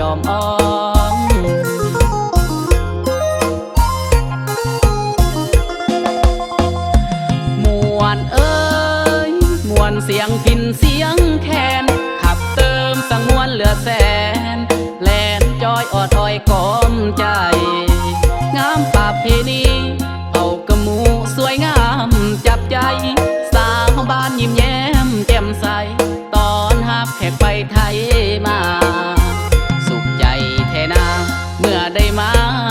อมอ้อมมวนเอ้ยมวนเสียงพินเสียงแคนขับเติมสังมวนเหลือแสนแลนจอยออดอ้อยกอมใจงามป่าเพนีเผากระมูสวยงามจับใจสาวบ้านยิ้มแย้มแจ่มใสตอนหับแขกไปไทยมาสุขใจแท่นาเมื่อได้มา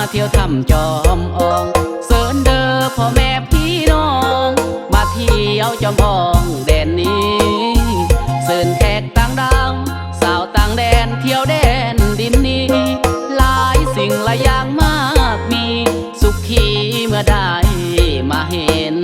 เที่ยวทำจอมอองเสินเด้อพ่อแม่พี่น้องมาเที่ยวจอมอองแดนนี้เสินแขกต่างดาวสาวต่างแดนเที่ยวแดนดินนี้หลายสิ่งหลายอย่างมากมีสุขีเมื่อได้มาเห็น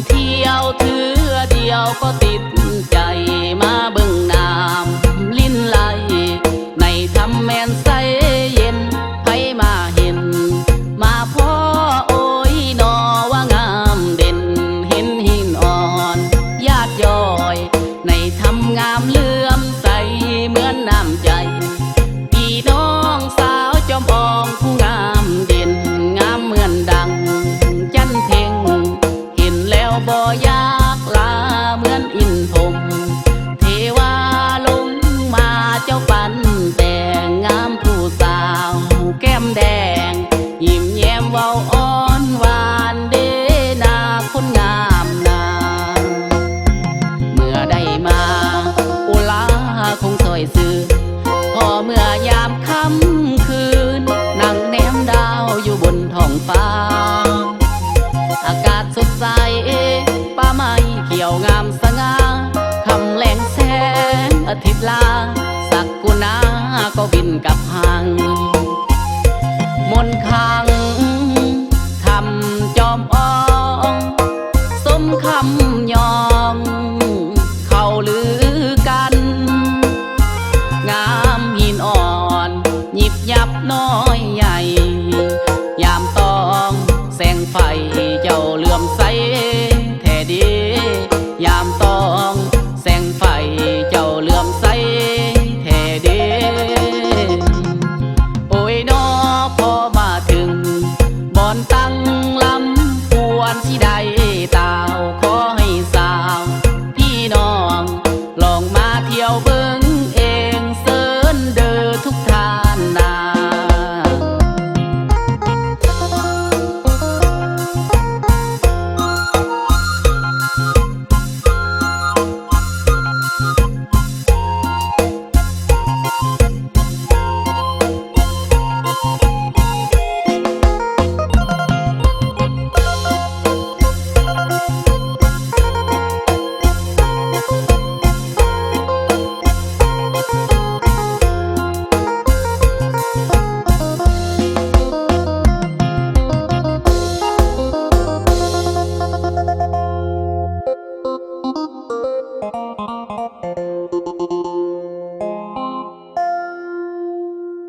เที่ยวเถือเดียวก็ติดใจมาเบิ่งน้ำลิ้นไหลในทำแมนใสเย็นให้มาเห็นมาพ่อโอ้ยนอว่างามเด่นเห็นหินอ่อนญาติย้อยในทำงามเลื่อมใสเหมือนน้ำใจพี่น้องสาวจอมอองผู้งามเด่นงามเหมือนดังจันเพ็งแล้วบ่อยากลาเหมือนอินพรหมเทวาลงมาเจ้าปันแต่งงามผู้สาวแก้มแดงยิ้มแย้มเว้าอ่อนหวานเดนาคนงามนาเมื่อได้มาอุลาคงสอยซื่อพอเมื่อยามค่ำคืนนั่งแนมดาวอยู่บนท้องฟ้าอากาศสดใสป่าไม้เขียวงามสง่าคำแหลงแสงอาทิตย์ลาสักกุณา